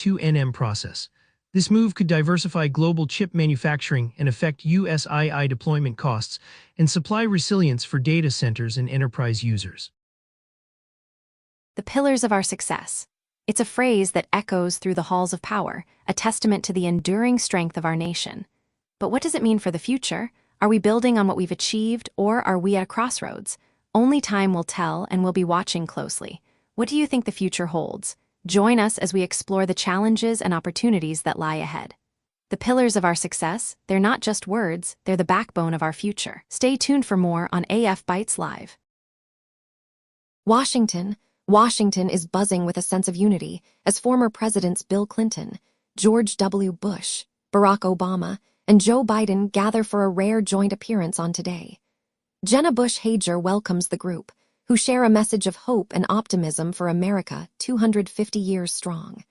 2nm process. This move could diversify global chip manufacturing and affect U.S. II deployment costs and supply resilience for data centers and enterprise users. The pillars of our success. It's a phrase that echoes through the halls of power, a testament to the enduring strength of our nation. But what does it mean for the future? Are we building on what we've achieved, or are we at a crossroads? Only time will tell, and we'll be watching closely. What do you think the future holds? Join us as we explore the challenges and opportunities that lie ahead. The pillars of our success, they're not just words, they're the backbone of our future. Stay tuned for more on AF Bytes Live. Washington is buzzing with a sense of unity as former presidents Bill Clinton, George W. Bush, Barack Obama, and Joe Biden gather for a rare joint appearance on Today. Jenna Bush Hager welcomes the group, who share a message of hope and optimism for America 250 years strong.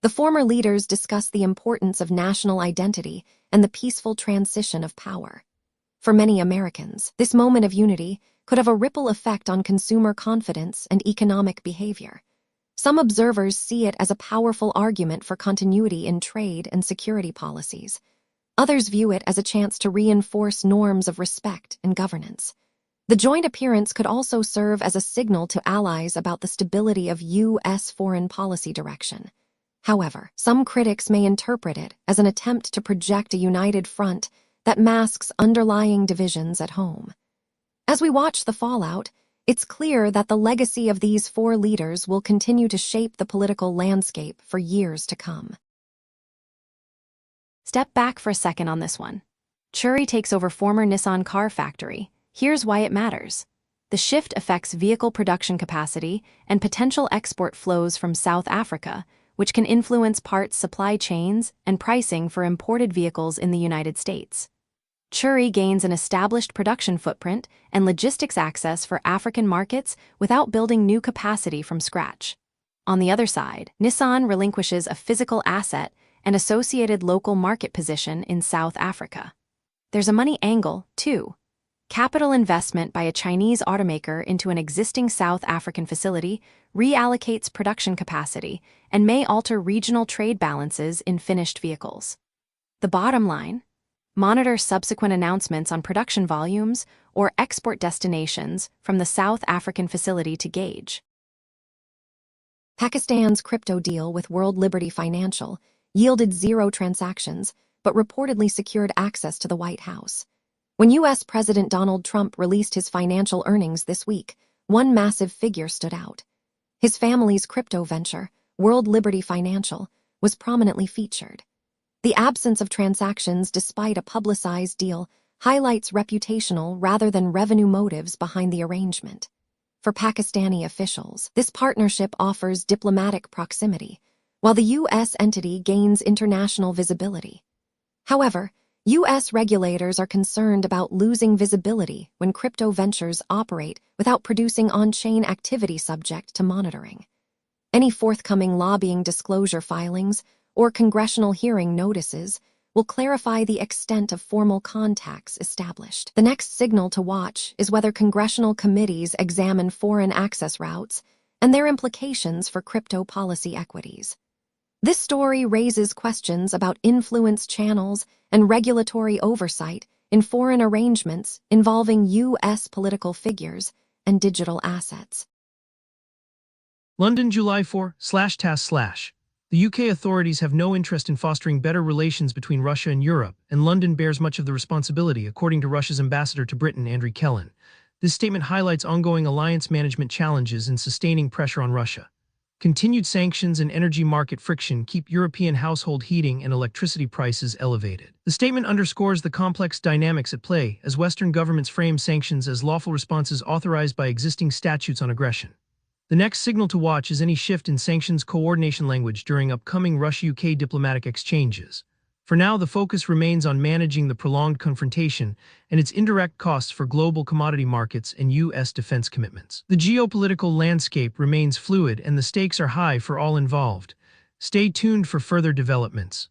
The former leaders discuss the importance of national identity and the peaceful transition of power. For many Americans, this moment of unity could have a ripple effect on consumer confidence and economic behavior. Some observers see it as a powerful argument for continuity in trade and security policies. Others view it as a chance to reinforce norms of respect and governance. The joint appearance could also serve as a signal to allies about the stability of U.S. foreign policy direction. However, some critics may interpret it as an attempt to project a united front that masks underlying divisions at home. As we watch the fallout, it's clear that the legacy of these four leaders will continue to shape the political landscape for years to come. Step back for a second on this one. Chery takes over former Nissan car factory. Here's why it matters. The shift affects vehicle production capacity and potential export flows from South Africa, which can influence parts supply chains and pricing for imported vehicles in the United States. Chery gains an established production footprint and logistics access for African markets without building new capacity from scratch. On the other side, Nissan relinquishes a physical asset and associated local market position in South Africa. There's a money angle, too. Capital investment by a Chinese automaker into an existing South African facility reallocates production capacity and may alter regional trade balances in finished vehicles. The bottom line: monitor subsequent announcements on production volumes or export destinations from the South African facility to gauge. Pakistan's crypto deal with World Liberty Financial yielded 0 transactions, but reportedly secured access to the White House. When U.S. President Donald Trump released his financial earnings this week, one massive figure stood out. His family's crypto venture, World Liberty Financial, was prominently featured. The absence of transactions despite a publicized deal highlights reputational rather than revenue motives behind the arrangement. For Pakistani officials, this partnership offers diplomatic proximity, while the U.S. entity gains international visibility. However, U.S. regulators are concerned about losing visibility when crypto ventures operate without producing on-chain activity subject to monitoring. Any forthcoming lobbying disclosure filings or congressional hearing notices will clarify the extent of formal contacts established. The next signal to watch is whether congressional committees examine foreign access routes and their implications for crypto policy equities. This story raises questions about influence channels and regulatory oversight in foreign arrangements involving U.S. political figures and digital assets. London, July 4/TASS/. The UK authorities have no interest in fostering better relations between Russia and Europe, and London bears much of the responsibility, according to Russia's ambassador to Britain, Andriy Kelin. This statement highlights ongoing alliance management challenges in sustaining pressure on Russia. Continued sanctions and energy market friction keep European household heating and electricity prices elevated. The statement underscores the complex dynamics at play as Western governments frame sanctions as lawful responses authorized by existing statutes on aggression. The next signal to watch is any shift in sanctions coordination language during upcoming Russia-UK diplomatic exchanges. For now, the focus remains on managing the prolonged confrontation and its indirect costs for global commodity markets and U.S. defense commitments. The geopolitical landscape remains fluid and the stakes are high for all involved. Stay tuned for further developments.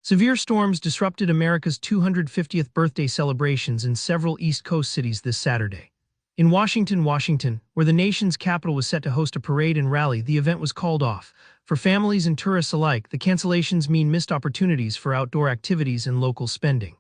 Severe storms disrupted America's 250th birthday celebrations in several East Coast cities this Saturday. In Washington, where the nation's capital was set to host a parade and rally, the event was called off, For families and tourists alike, the cancellations mean missed opportunities for outdoor activities and local spending.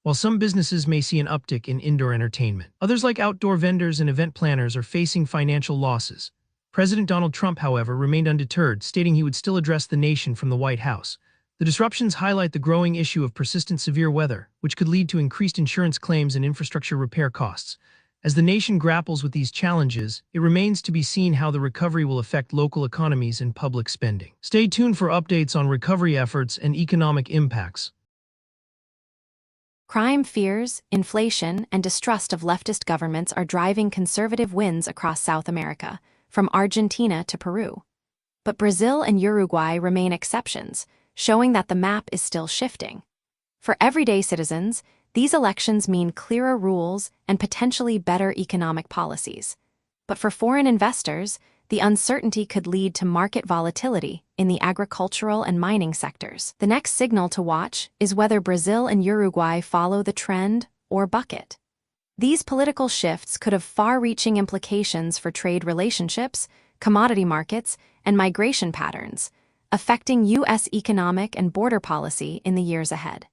While some businesses may see an uptick in indoor entertainment, others like outdoor vendors and event planners are facing financial losses. President Donald Trump, however, remained undeterred, stating he would still address the nation from the White House. The disruptions highlight the growing issue of persistent severe weather, which could lead to increased insurance claims and infrastructure repair costs. As the nation grapples with these challenges, it remains to be seen how the recovery will affect local economies and public spending. Stay tuned for updates on recovery efforts and economic impacts. Crime fears, inflation, and distrust of leftist governments are driving conservative winds across South America, from Argentina to Peru. But Brazil and Uruguay remain exceptions, showing that the map is still shifting. For everyday citizens, these elections mean clearer rules and potentially better economic policies. But for foreign investors, the uncertainty could lead to market volatility in the agricultural and mining sectors. The next signal to watch is whether Brazil and Uruguay follow the trend or buck it. These political shifts could have far-reaching implications for trade relationships, commodity markets, and migration patterns, affecting U.S. economic and border policy in the years ahead.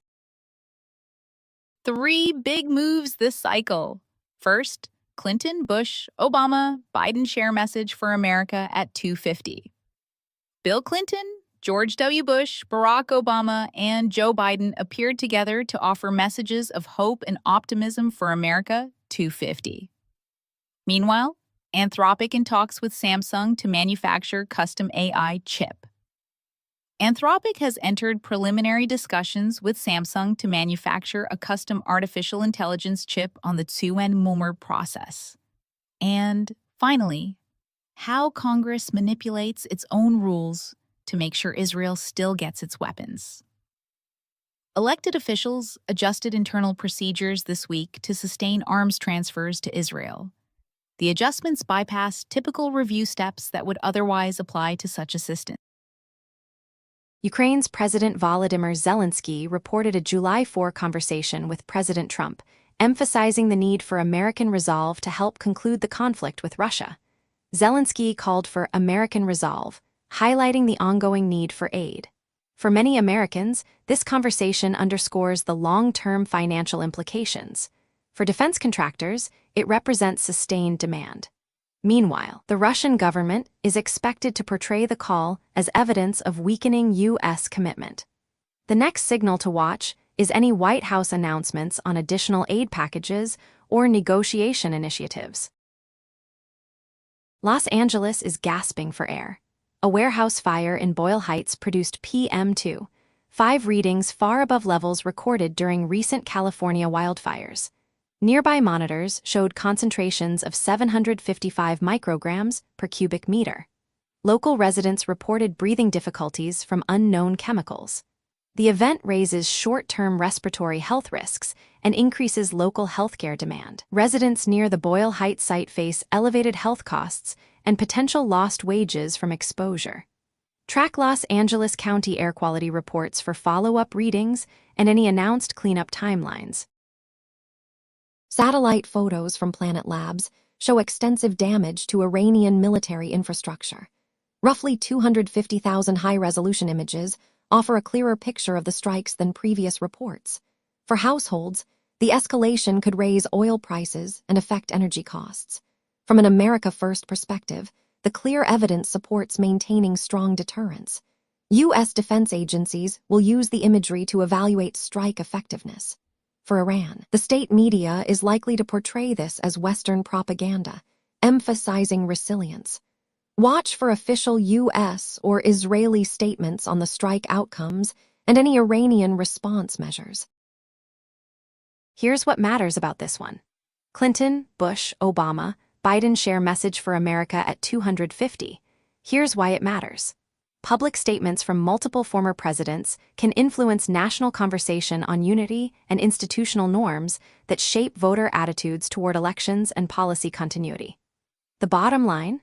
3 big moves this cycle. First, Clinton, Bush, Obama, Biden share message for America at 2:50. Bill Clinton, George W. Bush, Barack Obama, and Joe Biden appeared together to offer messages of hope and optimism for America, 2:50. Meanwhile, Anthropic in talks with Samsung to manufacture custom AI chip. Anthropic has entered preliminary discussions with Samsung to manufacture a custom artificial intelligence chip on the Tuohy process. And, finally, how Congress manipulates its own rules to make sure Israel still gets its weapons. Elected officials adjusted internal procedures this week to sustain arms transfers to Israel. The adjustments bypass typical review steps that would otherwise apply to such assistance. Ukraine's President Volodymyr Zelensky reported a July 4 conversation with President Trump, emphasizing the need for American resolve to help conclude the conflict with Russia. Zelensky called for American resolve, highlighting the ongoing need for aid. For many Americans, this conversation underscores the long-term financial implications. For defense contractors, it represents sustained demand. Meanwhile, the Russian government is expected to portray the call as evidence of weakening U.S. commitment. The next signal to watch is any White House announcements on additional aid packages or negotiation initiatives. Los Angeles is gasping for air. A warehouse fire in Boyle Heights produced PM2.5 readings far above levels recorded during recent California wildfires. Nearby monitors showed concentrations of 755 micrograms per cubic meter. Local residents reported breathing difficulties from unknown chemicals. The event raises short-term respiratory health risks and increases local healthcare demand. Residents near the Boyle Heights site face elevated health costs and potential lost wages from exposure. Track Los Angeles County air quality reports for follow-up readings and any announced cleanup timelines. Satellite photos from Planet Labs show extensive damage to Iranian military infrastructure. Roughly 250,000 high-resolution images offer a clearer picture of the strikes than previous reports. For households, the escalation could raise oil prices and affect energy costs. From an America First perspective, the clear evidence supports maintaining strong deterrence. U.S. defense agencies will use the imagery to evaluate strike effectiveness. For Iran, the state media is likely to portray this as Western propaganda, emphasizing resilience. Watch for official U.S. or Israeli statements on the strike outcomes and any Iranian response measures. Here's what matters about this one. Clinton, Bush, Obama, Biden share message for America at 250. Here's why it matters. Public statements from multiple former presidents can influence national conversation on unity and institutional norms that shape voter attitudes toward elections and policy continuity. The bottom line?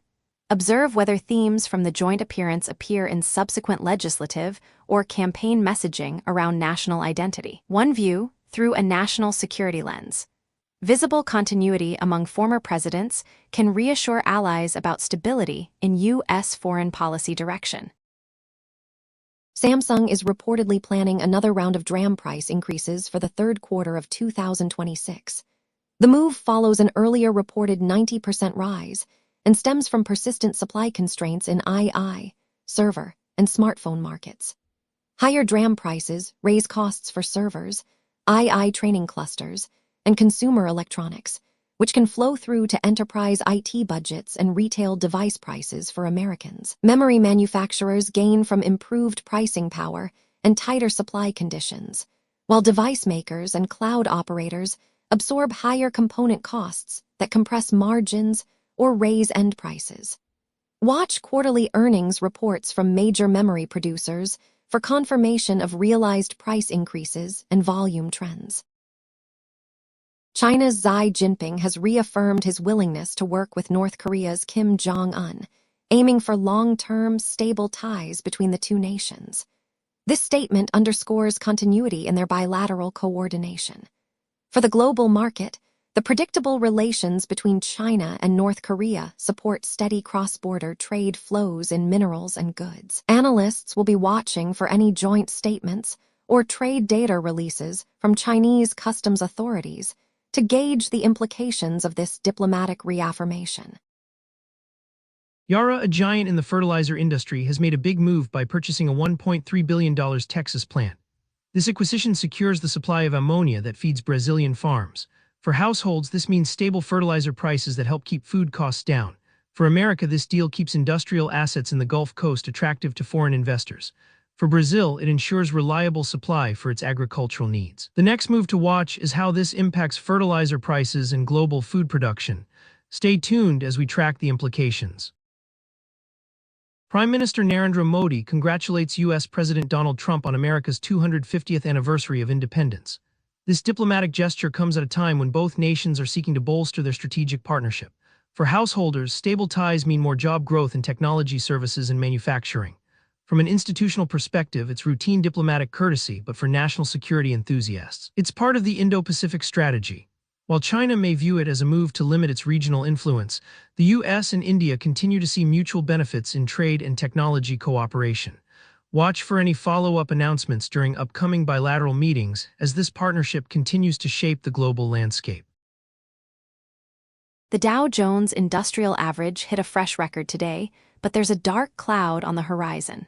Observe whether themes from the joint appearance appear in subsequent legislative or campaign messaging around national identity. One view, through a national security lens. Visible continuity among former presidents can reassure allies about stability in U.S. foreign policy direction. Samsung is reportedly planning another round of DRAM price increases for the third quarter of 2026. The move follows an earlier reported 90% rise and stems from persistent supply constraints in II, server, and smartphone markets. Higher DRAM prices raise costs for servers, II training clusters, and consumer electronics, which can flow through to enterprise IT budgets and retail device prices for Americans. Memory manufacturers gain from improved pricing power and tighter supply conditions, while device makers and cloud operators absorb higher component costs that compress margins or raise end prices. Watch quarterly earnings reports from major memory producers for confirmation of realized price increases and volume trends. China's Xi Jinping has reaffirmed his willingness to work with North Korea's Kim Jong-un, aiming for long-term, stable ties between the two nations. This statement underscores continuity in their bilateral coordination. For the global market, the predictable relations between China and North Korea support steady cross-border trade flows in minerals and goods. Analysts will be watching for any joint statements or trade data releases from Chinese customs authorities to gauge the implications of this diplomatic reaffirmation. Yara, a giant in the fertilizer industry, has made a big move by purchasing a $1.3 billion Texas plant. This acquisition secures the supply of ammonia that feeds Brazilian farms. For households, this means stable fertilizer prices that help keep food costs down. For America, this deal keeps industrial assets in the Gulf Coast attractive to foreign investors. For Brazil, it ensures reliable supply for its agricultural needs. The next move to watch is how this impacts fertilizer prices and global food production. Stay tuned as we track the implications. Prime Minister Narendra Modi congratulates U.S. President Donald Trump on America's 250th anniversary of independence. This diplomatic gesture comes at a time when both nations are seeking to bolster their strategic partnership. For householders, stable ties mean more job growth in technology services and manufacturing. From an institutional perspective, it's routine diplomatic courtesy, but for national security enthusiasts, it's part of the Indo-Pacific strategy. While China may view it as a move to limit its regional influence, the U.S. and India continue to see mutual benefits in trade and technology cooperation. Watch for any follow-up announcements during upcoming bilateral meetings as this partnership continues to shape the global landscape. The Dow Jones Industrial Average hit a fresh record today, but there's a dark cloud on the horizon.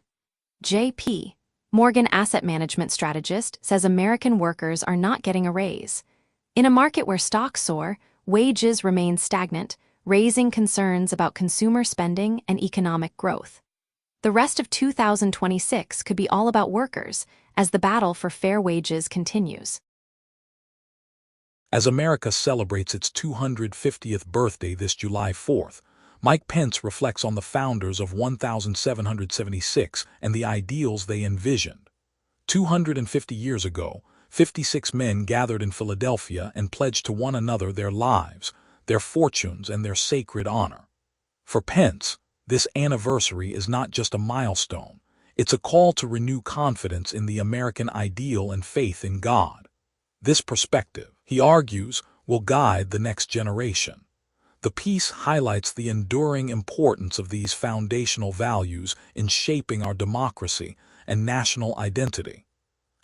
J.P. Morgan asset management strategist says American workers are not getting a raise. In a market where stocks soar, wages remain stagnant, raising concerns about consumer spending and economic growth. The rest of 2026 could be all about workers as the battle for fair wages continues. As America celebrates its 250th birthday this July 4th, Mike Pence reflects on the founders of 1776 and the ideals they envisioned. 250 years ago, 56 men gathered in Philadelphia and pledged to one another their lives, their fortunes, and their sacred honor. For Pence, this anniversary is not just a milestone, it's a call to renew confidence in the American ideal and faith in God. This perspective, he argues, will guide the next generation. The piece highlights the enduring importance of these foundational values in shaping our democracy and national identity.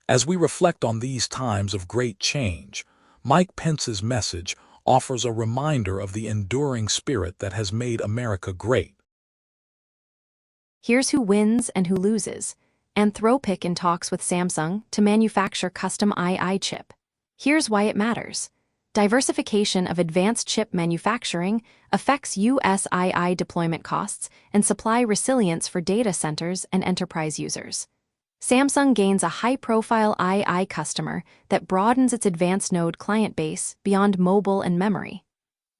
As we reflect on these times of great change, Mike Pence's message offers a reminder of the enduring spirit that has made America great. Here's who wins and who loses. Anthropic in talks with Samsung to manufacture custom AI chip. Here's why it matters. Diversification of advanced chip manufacturing affects U.S. AI deployment costs and supply resilience for data centers and enterprise users. Samsung gains a high-profile AI customer that broadens its advanced node client base beyond mobile and memory.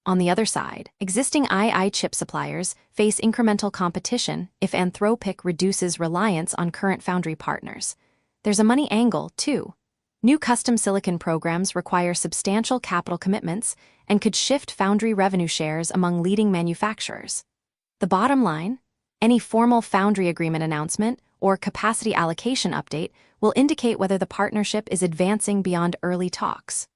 On the other side, existing AI chip suppliers face incremental competition if Anthropic reduces reliance on current foundry partners. There's a money angle, too. New custom silicon programs require substantial capital commitments and could shift foundry revenue shares among leading manufacturers. The bottom line, any formal foundry agreement announcement or capacity allocation update will indicate whether the partnership is advancing beyond early talks.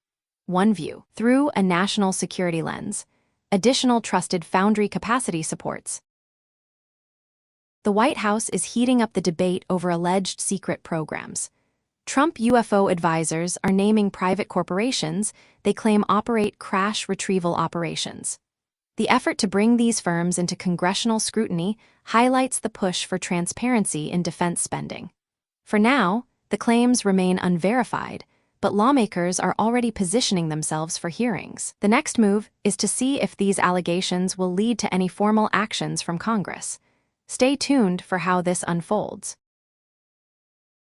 One view, through a national security lens, additional trusted foundry capacity supports the White House is heating up the debate over alleged secret programs. Trump UFO advisors are naming private corporations they claim operate crash retrieval operations. The effort to bring these firms into congressional scrutiny highlights the push for transparency in defense spending. For now, the claims remain unverified, but lawmakers are already positioning themselves for hearings. The next move is to see if these allegations will lead to any formal actions from Congress. Stay tuned for how this unfolds.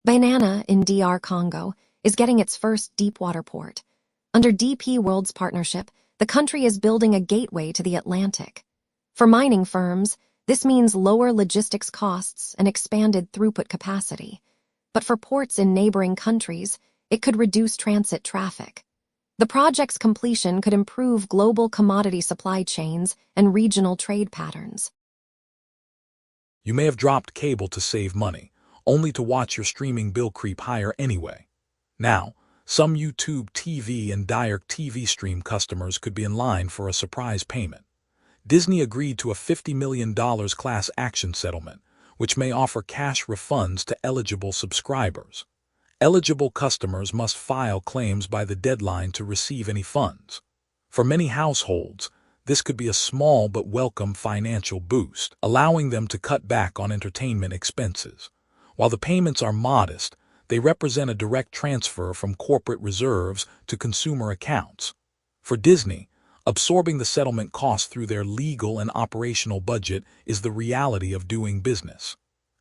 Banana in DR Congo is getting its first deepwater port. Under DP World's partnership, the country is building a gateway to the Atlantic. For mining firms, this means lower logistics costs and expanded throughput capacity. But for ports in neighboring countries, it could reduce transit traffic. The project's completion could improve global commodity supply chains and regional trade patterns. You may have dropped cable to save money, only to watch your streaming bill creep higher anyway. Now, some YouTube TV and DirecTV Stream customers could be in line for a surprise payment. Disney agreed to a $50 million class action settlement, which may offer cash refunds to eligible subscribers. Eligible customers must file claims by the deadline to receive any funds. For many households, this could be a small but welcome financial boost, allowing them to cut back on entertainment expenses. While the payments are modest, they represent a direct transfer from corporate reserves to consumer accounts. For Disney, absorbing the settlement costs through their legal and operational budget is the reality of doing business.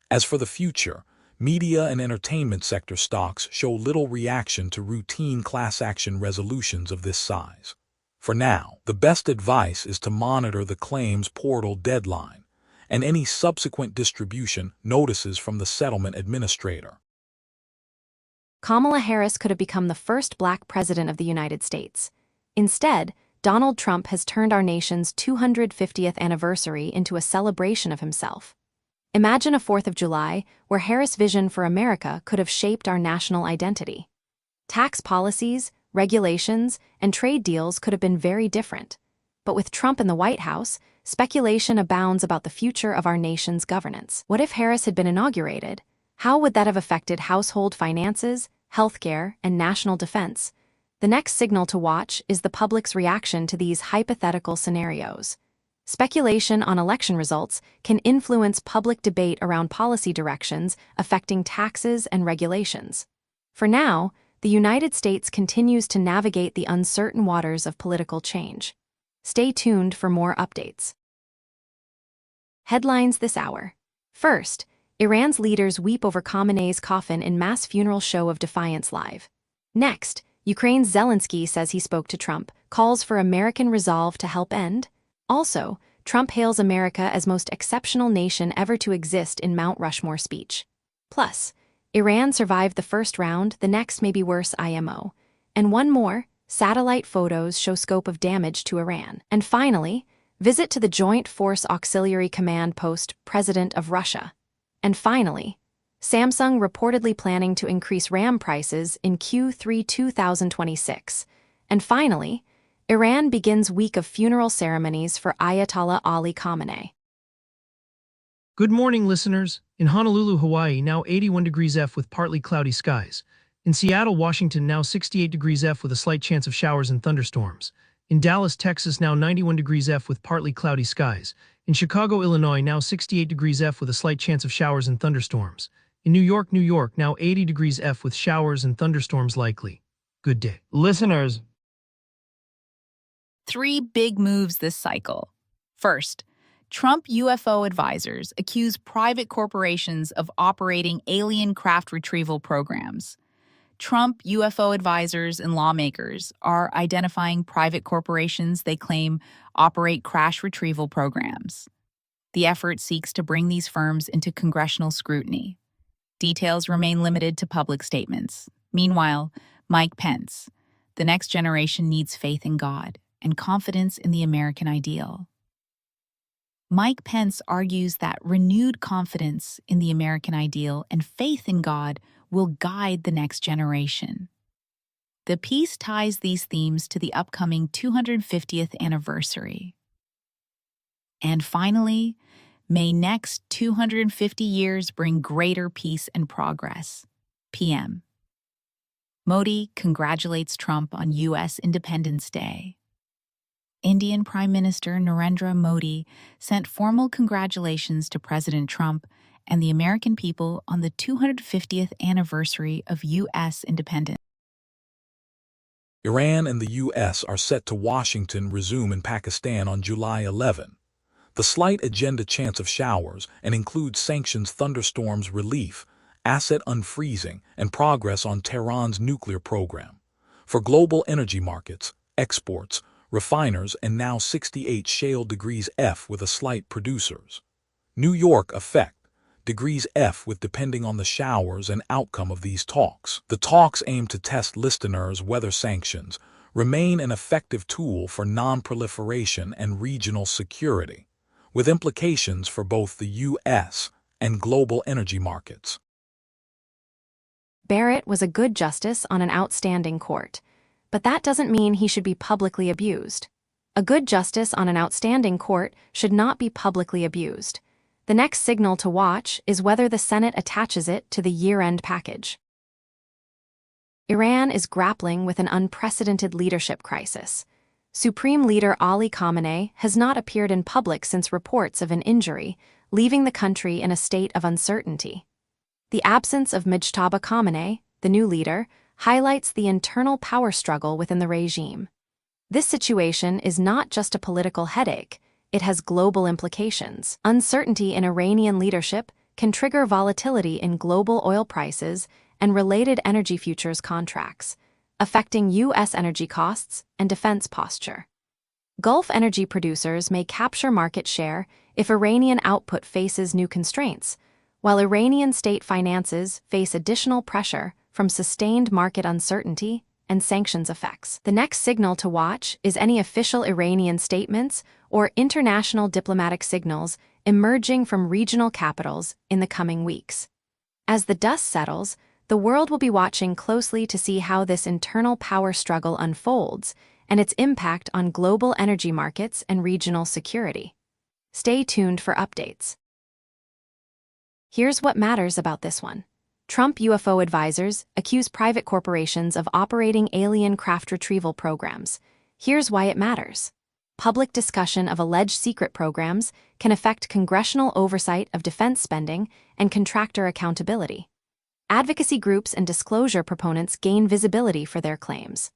As for the future, media and entertainment sector stocks show little reaction to routine class action resolutions of this size. For now, the best advice is to monitor the claims portal deadline and any subsequent distribution notices from the settlement administrator. Kamala Harris could have become the first Black president of the United States. Instead, Donald Trump has turned our nation's 250th anniversary into a celebration of himself. Imagine a 4th of July where Harris' vision for America could have shaped our national identity. Tax policies, regulations, and trade deals could have been very different. But with Trump in the White House, speculation abounds about the future of our nation's governance. What if Harris had been inaugurated? How would that have affected household finances, healthcare, and national defense? The next signal to watch is the public's reaction to these hypothetical scenarios. Speculation on election results can influence public debate around policy directions affecting taxes and regulations. For now, the United States continues to navigate the uncertain waters of political change. Stay tuned for more updates. Headlines this hour. First, Iran's leaders weep over Khamenei's coffin in mass funeral show of defiance live. Next, Ukraine's Zelensky says he spoke to Trump, calls for American resolve to help end. Also, Trump hails America as most exceptional nation ever to exist in Mount Rushmore speech. Plus, Iran survived the first round, the next may be worse IMO. And one more, satellite photos show scope of damage to Iran. And finally, visit to the Joint Force Auxiliary Command Post, President of Russia. And finally, Samsung reportedly planning to increase RAM prices in Q3 2026. And finally, Iran begins week of funeral ceremonies for Ayatollah Ali Khamenei. Good morning, listeners. In Honolulu, Hawaii, now 81 degrees F with partly cloudy skies. In Seattle, Washington, now 68 degrees F with a slight chance of showers and thunderstorms. In Dallas, Texas, now 91 degrees F with partly cloudy skies. In Chicago, Illinois, now 68 degrees F with a slight chance of showers and thunderstorms. In New York, now 80 degrees F with showers and thunderstorms likely. Good day. Listeners. 3 big moves this cycle. First, Trump UFO advisors accuse private corporations of operating alien craft retrieval programs. Trump UFO advisors and lawmakers are identifying private corporations they claim operate crash retrieval programs. The effort seeks to bring these firms into congressional scrutiny. Details remain limited to public statements. Meanwhile, Mike Pence, the next generation needs faith in God and confidence in the American ideal. Mike Pence argues that renewed confidence in the American ideal and faith in God will guide the next generation. The piece ties these themes to the upcoming 250th anniversary. And finally, May next 250 years bring greater peace and progress. PM. Modi congratulates Trump on U.S. Independence Day. Indian Prime Minister Narendra Modi sent formal congratulations to President Trump and the American people on the 250th anniversary of U.S. independence. Iran and the U.S. are set to Washington resume in Pakistan on July 11. The slight agenda chance of showers and includes sanctions, thunderstorms, relief, asset unfreezing, and progress on Tehran's nuclear program. For global energy markets, exports, refiners, and now 68 shale degrees F with a slight producers. New York effect, degrees F with depending on the showers and outcome of these talks. The talks aim to test listeners whether sanctions remain an effective tool for non-proliferation and regional security, with implications for both the U.S. and global energy markets. Barrett was a good justice on an outstanding court, but that doesn't mean he should be publicly abused. A good justice on an outstanding court should not be publicly abused. The next signal to watch is whether the Senate attaches it to the year-end package. Iran is grappling with an unprecedented leadership crisis. Supreme Leader Ali Khamenei has not appeared in public since reports of an injury, leaving the country in a state of uncertainty. The absence of Mujtaba Khamenei, the new leader, highlights the internal power struggle within the regime. This situation is not just a political headache, it has global implications. Uncertainty in Iranian leadership can trigger volatility in global oil prices and related energy futures contracts, affecting U.S. energy costs and defense posture. Gulf energy producers may capture market share if Iranian output faces new constraints, while Iranian state finances face additional pressure from sustained market uncertainty and sanctions effects. The next signal to watch is any official Iranian statements or international diplomatic signals emerging from regional capitals in the coming weeks. As the dust settles, the world will be watching closely to see how this internal power struggle unfolds and its impact on global energy markets and regional security. Stay tuned for updates. Here's what matters about this one. Trump UFO advisors accuse private corporations of operating alien craft retrieval programs. Here's why it matters. Public discussion of alleged secret programs can affect congressional oversight of defense spending and contractor accountability. Advocacy groups and disclosure proponents gain visibility for their claims.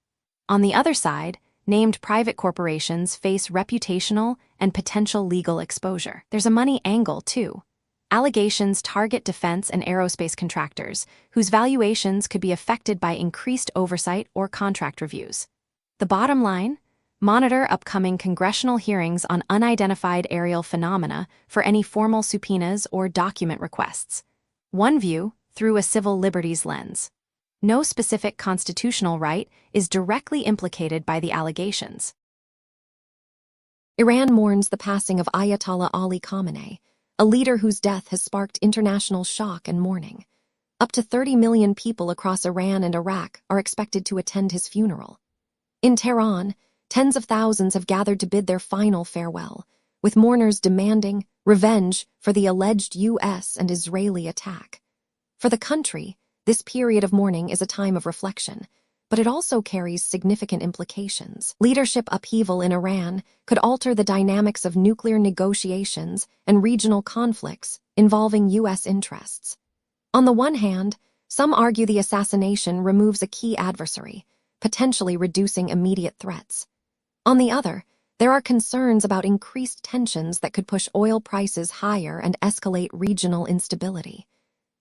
On the other side, named private corporations face reputational and potential legal exposure. There's a money angle, too. Allegations target defense and aerospace contractors, whose valuations could be affected by increased oversight or contract reviews. The bottom line? Monitor upcoming congressional hearings on unidentified aerial phenomena for any formal subpoenas or document requests. One view, through a civil liberties lens. No specific constitutional right is directly implicated by the allegations. Iran mourns the passing of Ayatollah Ali Khamenei, a leader whose death has sparked international shock and mourning. Up to 30 million people across Iran and Iraq are expected to attend his funeral. In Tehran, tens of thousands have gathered to bid their final farewell, with mourners demanding revenge for the alleged U.S. and Israeli attack. For the country, this period of mourning is a time of reflection, but it also carries significant implications. Leadership upheaval in Iran could alter the dynamics of nuclear negotiations and regional conflicts involving U.S. interests. On the one hand, some argue the assassination removes a key adversary, potentially reducing immediate threats. On the other, there are concerns about increased tensions that could push oil prices higher and escalate regional instability.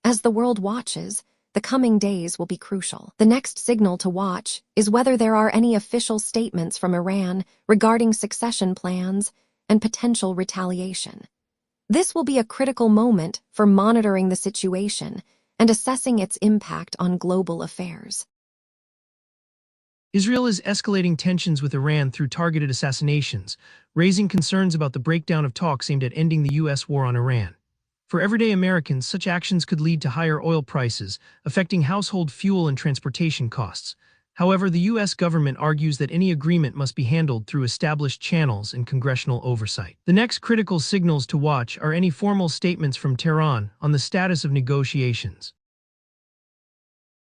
As the world watches, the coming days will be crucial. The next signal to watch is whether there are any official statements from Iran regarding succession plans and potential retaliation. This will be a critical moment for monitoring the situation and assessing its impact on global affairs. Israel is escalating tensions with Iran through targeted assassinations, raising concerns about the breakdown of talks aimed at ending the U.S. war on Iran. For everyday Americans, such actions could lead to higher oil prices, affecting household fuel and transportation costs. However, the U.S. government argues that any agreement must be handled through established channels and congressional oversight. The next critical signals to watch are any formal statements from Tehran on the status of negotiations.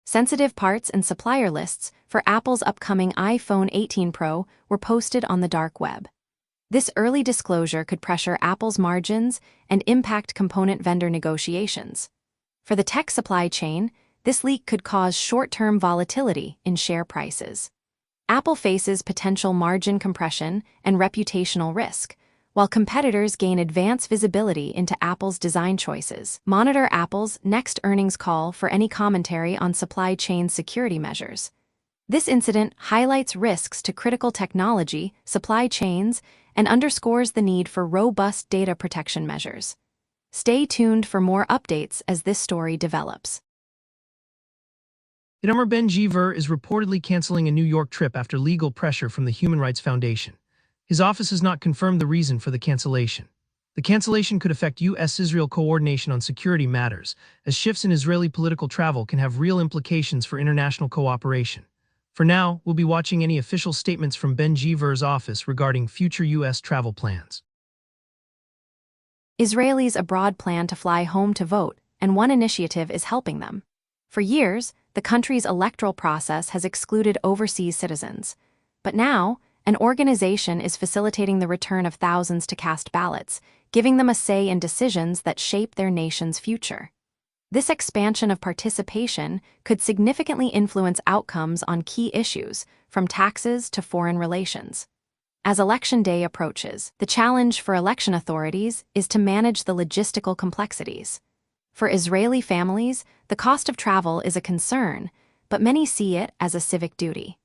Sensitive parts and supplier lists for Apple's upcoming iPhone 18 Pro were posted on the dark web. This early disclosure could pressure Apple's margins and impact component vendor negotiations. For the tech supply chain, this leak could cause short-term volatility in share prices. Apple faces potential margin compression and reputational risk, while competitors gain advanced visibility into Apple's design choices. Monitor Apple's next earnings call for any commentary on supply chain security measures. This incident highlights risks to critical technology, supply chains, and underscores the need for robust data protection measures. Stay tuned for more updates as this story develops. Itamar Ben-Gvir is reportedly canceling a New York trip after legal pressure from the Human Rights Foundation. His office has not confirmed the reason for the cancellation. The cancellation could affect U.S.-Israel coordination on security matters, as shifts in Israeli political travel can have real implications for international cooperation. For now, we'll be watching any official statements from Ben-Gvir's office regarding future U.S. travel plans. Israelis abroad plan to fly home to vote, and one initiative is helping them. For years, the country's electoral process has excluded overseas citizens. But now, an organization is facilitating the return of thousands to cast ballots, giving them a say in decisions that shape their nation's future. This expansion of participation could significantly influence outcomes on key issues, from taxes to foreign relations. As Election Day approaches, the challenge for election authorities is to manage the logistical complexities. For Israeli families, the cost of travel is a concern, but many see it as a civic duty.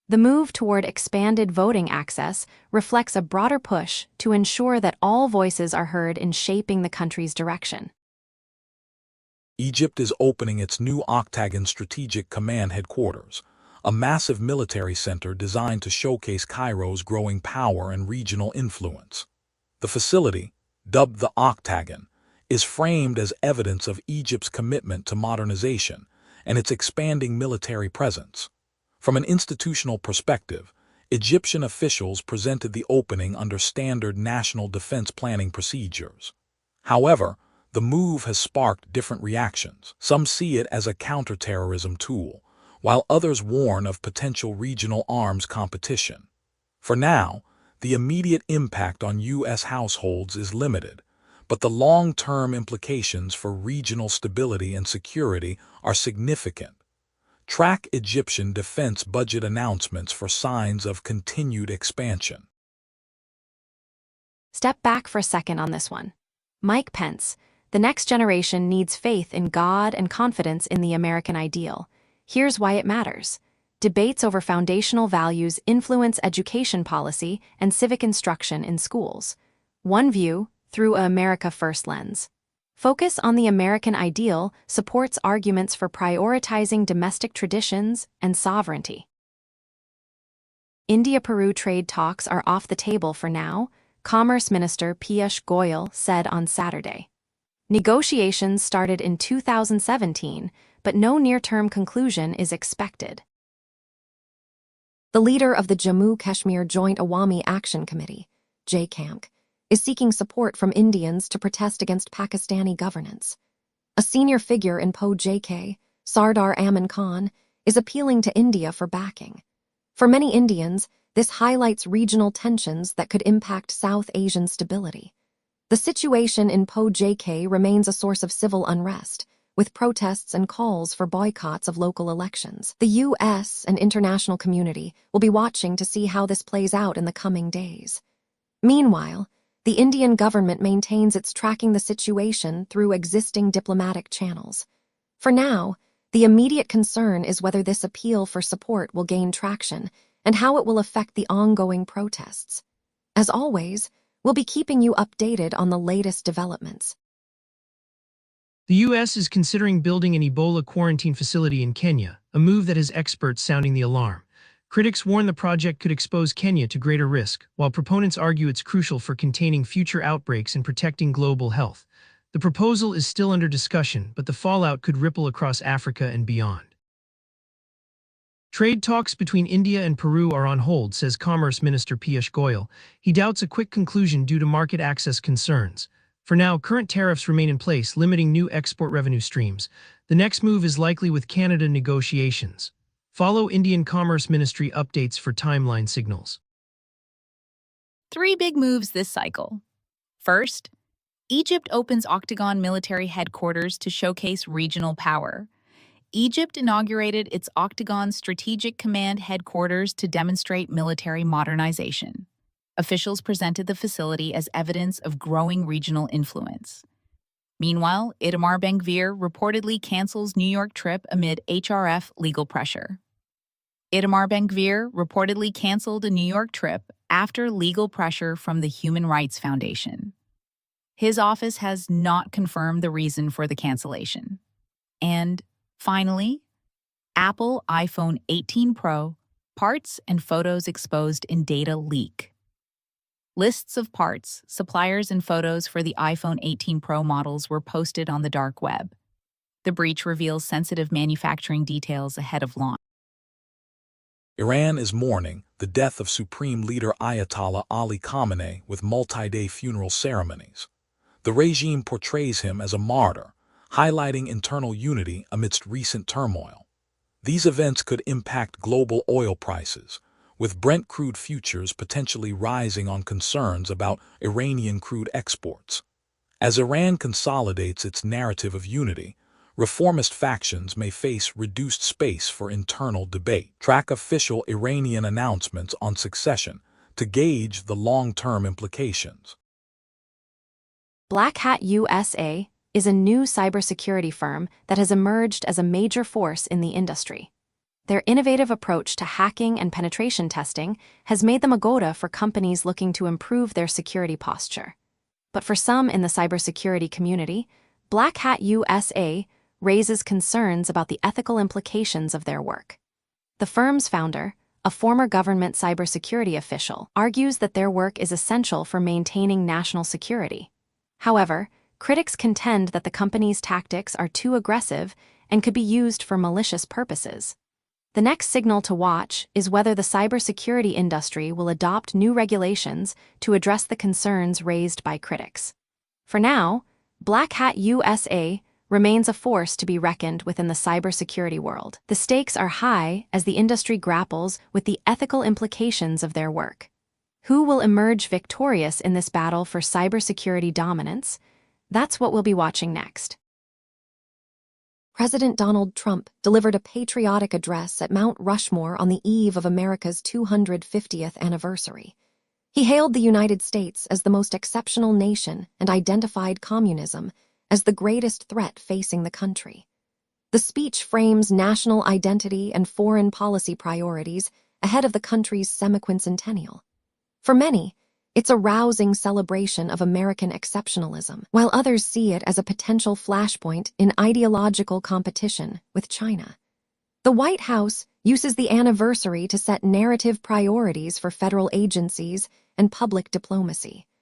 The move toward expanded voting access reflects a broader push to ensure that all voices are heard in shaping the country's direction. Egypt is opening its new Octagon Strategic Command headquarters, a massive military center designed to showcase Cairo's growing power and regional influence. The facility, dubbed the Octagon, is framed as evidence of Egypt's commitment to modernization and its expanding military presence. From an institutional perspective, Egyptian officials presented the opening under standard national defense planning procedures. However, the move has sparked different reactions. Some see it as a counterterrorism tool, while others warn of potential regional arms competition. For now, the immediate impact on U.S. households is limited, but the long-term implications for regional stability and security are significant. Track Egyptian defense budget announcements for signs of continued expansion. Step back for a second on this one. Mike Pence, the next generation needs faith in God and confidence in the American ideal. Here's why it matters. Debates over foundational values influence education policy and civic instruction in schools. One view, through a America First lens. Focus on the American ideal supports arguments for prioritizing domestic traditions and sovereignty. India-Peru trade talks are off the table for now, Commerce Minister Piyush Goyal said on Saturday. Negotiations started in 2017, but no near-term conclusion is expected. The leader of the Jammu-Kashmir Joint Awami Action Committee, JCAMC, is seeking support from Indians to protest against Pakistani governance. A senior figure in POJK, Sardar Aman Khan, is appealing to India for backing. For many Indians, this highlights regional tensions that could impact South Asian stability. The situation in POJK remains a source of civil unrest, with protests and calls for boycotts of local elections. The U.S. and international community will be watching to see how this plays out in the coming days. Meanwhile, the Indian government maintains it's tracking the situation through existing diplomatic channels. For now, the immediate concern is whether this appeal for support will gain traction and how it will affect the ongoing protests. As always, we'll be keeping you updated on the latest developments. The U.S. is considering building an Ebola quarantine facility in Kenya, a move that has experts sounding the alarm. Critics warn the project could expose Kenya to greater risk, while proponents argue it's crucial for containing future outbreaks and protecting global health. The proposal is still under discussion, but the fallout could ripple across Africa and beyond. Trade talks between India and Peru are on hold, says Commerce Minister Piyush Goyal. He doubts a quick conclusion due to market access concerns. For now, current tariffs remain in place, limiting new export revenue streams. The next move is likely with Canada negotiations. Follow Indian Commerce Ministry updates for timeline signals. 3 big moves this cycle. First, Egypt opens Octagon military headquarters to showcase regional power. Egypt inaugurated its Octagon Strategic Command headquarters to demonstrate military modernization. Officials presented the facility as evidence of growing regional influence. Meanwhile, Itamar Ben-Gvir reportedly cancels New York trip amid HRF legal pressure. Itamar Ben-Gvir reportedly canceled a New York trip after legal pressure from the Human Rights Foundation. His office has not confirmed the reason for the cancellation. And finally, Apple iPhone 18 Pro parts and photos exposed in data leak. Lists of parts, suppliers, and photos for the iPhone 18 Pro models were posted on the dark web. The breach reveals sensitive manufacturing details ahead of launch. Iran is mourning the death of Supreme Leader Ayatollah Ali Khamenei with multi-day funeral ceremonies. The regime portrays him as a martyr, highlighting internal unity amidst recent turmoil. These events could impact global oil prices, with Brent crude futures potentially rising on concerns about Iranian crude exports. As Iran consolidates its narrative of unity, reformist factions may face reduced space for internal debate. Track official Iranian announcements on succession to gauge the long-term implications. Black Hat USA is a new cybersecurity firm that has emerged as a major force in the industry. Their innovative approach to hacking and penetration testing has made them a go-to for companies looking to improve their security posture. But for some in the cybersecurity community, Black Hat USA raises concerns about the ethical implications of their work. The firm's founder, a former government cybersecurity official, argues that their work is essential for maintaining national security. However, critics contend that the company's tactics are too aggressive and could be used for malicious purposes. The next signal to watch is whether the cybersecurity industry will adopt new regulations to address the concerns raised by critics. For now, Black Hat USA remains a force to be reckoned within the cybersecurity world. The stakes are high as the industry grapples with the ethical implications of their work. Who will emerge victorious in this battle for cybersecurity dominance? That's what we'll be watching next. President Donald Trump delivered a patriotic address at Mount Rushmore on the eve of America's 250th anniversary. He hailed the United States as the most exceptional nation and identified communism as the greatest threat facing the country. The speech frames national identity and foreign policy priorities ahead of the country's semiquincentennial. For many, it's a rousing celebration of American exceptionalism, while others see it as a potential flashpoint in ideological competition with China. The White House uses the anniversary to set narrative priorities for federal agencies and public diplomacy.